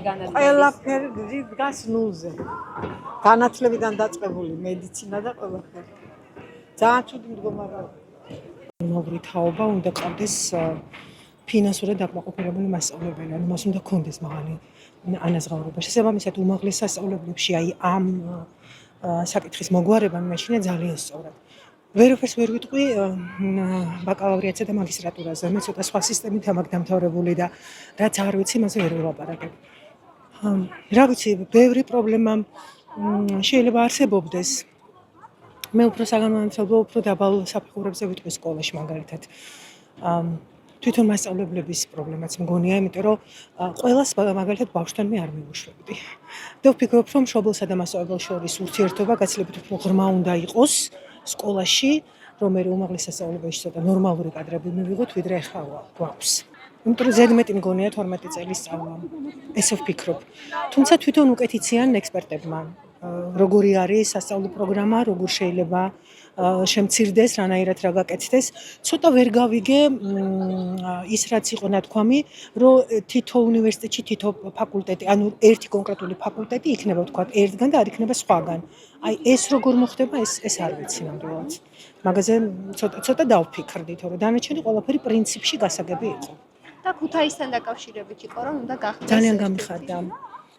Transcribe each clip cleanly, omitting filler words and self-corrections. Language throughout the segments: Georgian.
განათლების? ყველაფერი დგას ნულზე. განათლებიდან დაწყებული მედიცინა და ყველაფერი. ძალიან ცუდი მდგომარეობა. მოგრი თაობა უნდა ყავდეს ფინანსურად დაკმაყოფილებული მასწავლებელი, ანუ მას უნდა ქონდეს მაღალი ანაზღაურება. შესაბამისად, უმაღლეს სასწავლებლებში აი ამ საკითხის მოგვარება მეშინე ძალიან სწორად. ვერაფერს ვერ ვიტყვი ბაკალავრიატსა და მაგისტრატურაზე, მე ცოტა სხვა სისტემით ამაკ დამთავრებული და რაც არ ვიცი, მასე ვერ ვლაპარაკებ. რა ვიცი, ბევრი პრობლემა შეიძლება არსებობდეს. მე უფრო საგანმანათლებლო, უფრო დაბალ საფეხურებზე ვიტყვი სკოლაში მაგალითად. თვითონ მასწავლებლების პრობლემაც მგონია, იმიტომ რომ ყველას მაგალითად ბავშვთან მე არ მივუშვებდი. და ვფიქრობ, რომ მშობელსა და მასწავლებელს შორის ურთიერთობა გაცილებით უფრო ღრმა უნდა იყოს სკოლაში, რომ მე უმაღლეს სასწავლებელში ცოტა ნორმალური კადრები მივიღოთ, ვიდრე ახლა გვაქვს. იმიტომ რომ ზედმეტი მგონია 12 წელი სწავლა. ესე ვფიქრობ. თუმცა თვითონ უკეთიციან ექსპერტებმა. როგორი არის სასწავლო პროგრამა, როგორ შეიძლება შემცირდეს, რანაირად რა გაკეთდეს. ცოტა ვერ გავიგე ის რაც იყო ნათქვამი, რომ თითო უნივერსიტეტში თითო ფაკულტეტი, ანუ ერთი კონკრეტული ფაკულტეტი იქნება თქვა ერთგან და არ იქნება სხვაგან. აი ეს როგორ მოხდება, ეს არ ვიცი ნამდვილად. მაგაზე ცოტა დავფიქრდი, თორე დანარჩენი ყველაფერი პრინციპში გასაგები იყო. და ქუთაისთან დაკავშირებით იყო, რომ უნდა გახდეს. ძალიან გამიხარდა.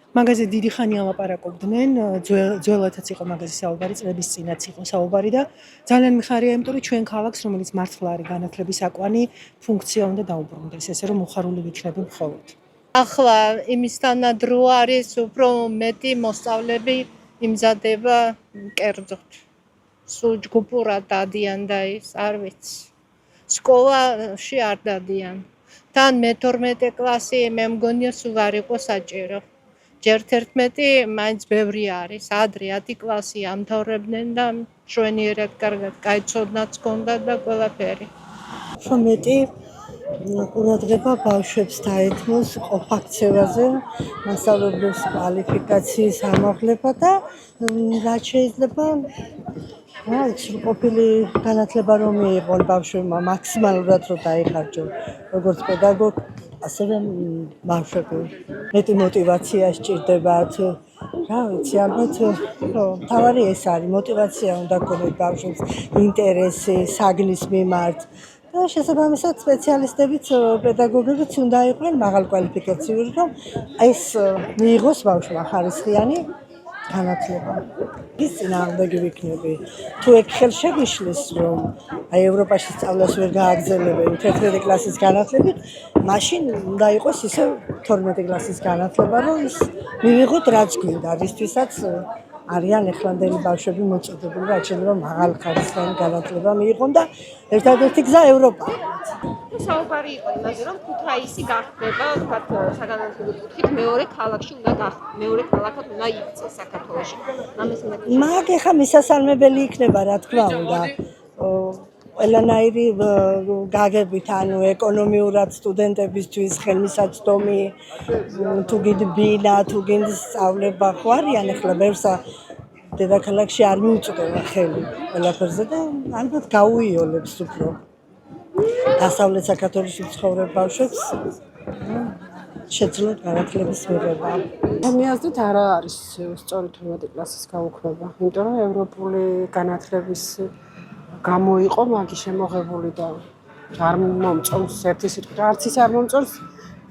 მაგაზე დიდი ხანია ლაპარაკობდნენ, ძველადაც იყო მაგაზე საუბარი, წლების წინაც იყო საუბარი და ძალიან მიხარია, იმიტომ რომ ჩვენ ქალაქს, რომელიც მართლა არის განათლების აკვანი, ფუნქცია უნდა დაუბრუნდეს, ესე რომ უხარული ვიქნები მხოლოდ. ახლა იმისთანა დრო არის, უფრო მეტი მოსწავლეები იმზადება კერძოდ. სულ ჯგუფურად დადიან და ის არ ვიცი. სკოლაში არ დადიან. თან მე-12 კლასი მე მგონია სულ არ იყო საჭირო. ჯერ 11 მაინც ბევრი არის. ადრე 10 კლასი ამთავრებდნენ და შვენიერად კარგად კაი ცოდნაც ჰქონდა და ყველაფერი. უფრო მეტი ყურადღება ბავშვებს დაეთმოს ყოფაქცევაზე, მასწავლებლების კვალიფიკაციის ამაღლება და რაც შეიძლება რა ვიცი, ყოფილი განათლება რომ მიიღონ ბავშვებმა მაქსიმალურად რომ დაიხარჯონ, როგორც პედაგოგ, ასევე ბავშვები. მეტი მოტივაცია სჭირდებათ. რა ვიცი, ალბათ მთავარი ეს არის, მოტივაცია უნდა გქონდეს ბავშვებს, ინტერესი საგნის მიმართ. და შესაბამისად სპეციალისტებიც, პედაგოგებიც უნდა იყვნენ მაღალ კვალიფიკაციური, რომ ეს მიიღოს ბავშვმა ხარისხიანი განათლება. ის წინააღმდეგი ვიქნები. თუ ეგ ხელშემიშლის, რომ აი ევროპაში სწავლას ვერ გააგრძელებენ 11 კლასის განათლებით, მაშინ უნდა იყოს ისე 12 კლასის განათლება, რომ ის მივიღოთ რაც გვინდა, რისთვისაც არიან ეხლანდელი ბავშვები მოწოდებული, რაც შეიძლება მაღალ ხარისხიანი განათლება მიიღონ და ერთადერთი გზა ევროპაა. საუბარი იყო იმაზე, რომ ქუთაისი გახდება, თქვათ, საგანმანათლებლო კუთხით მეორე ქალაქში უნდა მეორე ქალაქად უნდა იქცეს საქართველოში. ამას უნდა მაგ ეხა მისასალმებელი იქნება, რა თქმა უნდა. ყველანაირი გაგებით, ანუ ეკონომიურად სტუდენტებისთვის ხელმისაწვდომი, თუ გინდ ბინა, თუ გინდ სწავლება ხო არიან ახლა ბევრსა დედაქალაქში არ მიუწვდება ხელი ყველაფერზე და ალბათ გაუიოლებს უფრო დასავლეთ საქართველოში მცხოვრებ ბავშვებს შეძლოთ განათლების მიღება. მე აზრით არა არის სწორი 12 კლასის გაუქმება, იმიტომ რომ ევროპული განათლების გამოიყო მაგი შემოღებული და არ მომწონს ერთი სიტყვით, არც ის არ მომწონს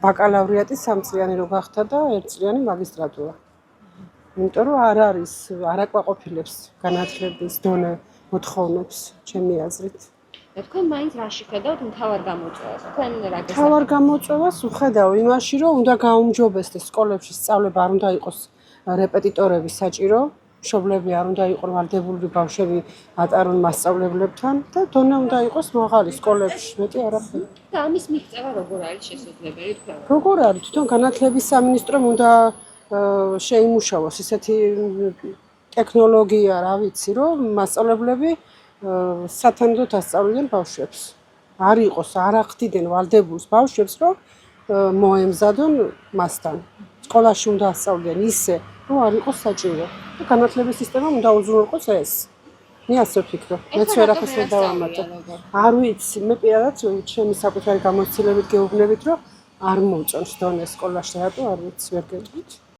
ბაკალავრიატის 3 წლიანი რო გახდა და 1 წლიანი მაგისტრატურა. იმიტომ რომ არ არის, არ აკმაყოფილებს განათლების დონე მოთხოვნებს, ჩემი აზრით. თქვენ მაინც რაში ხედავთ მთავარ გამოწვევას? თქვენ რა გესახმებით? მთავარ გამოწვევას ვხედავ იმაში, რომ უნდა გაუმჯობესდეს სკოლებში სწავლება, არ უნდა იყოს რეპეტიტორები საჭირო. მშობლები არ უნდა იყვნენ ვალდებული ბავშვები ატარონ მასწავლებლებთან და დონე უნდა იყოს მაღალი სკოლებში, მეტი არაფერი. და ამის მიღწევა როგორ არის შესაძლებელი თქვენ? როგორ არის? თვითონ განათლების სამინისტრომ უნდა შეიმუშავოს ისეთი ტექნოლოგია, რა ვიცი, რომ მასწავლებლები სათანადოდ ასწავლიან ბავშვებს. არ იყოს, არ ახდიდნენ ვალდებულს ბავშვებს, რომ მოემზადონ მასთან. სკოლაში უნდა ასწავლიან ისე, რომ არ იყოს საჭირო. განათლების სისტემამ უნდა უზრუნველყოს ეს. მე ასე ვფიქრობ. მეც ვერაფერს ვერ დავამატებ. არ ვიცი, მე პირადად ჩემი საკუთარი გამოცდილებით გეუბნებით, რომ არ მოწონს დონეს სკოლაში, რატო არ ვიცი, ვერ გეტყვით.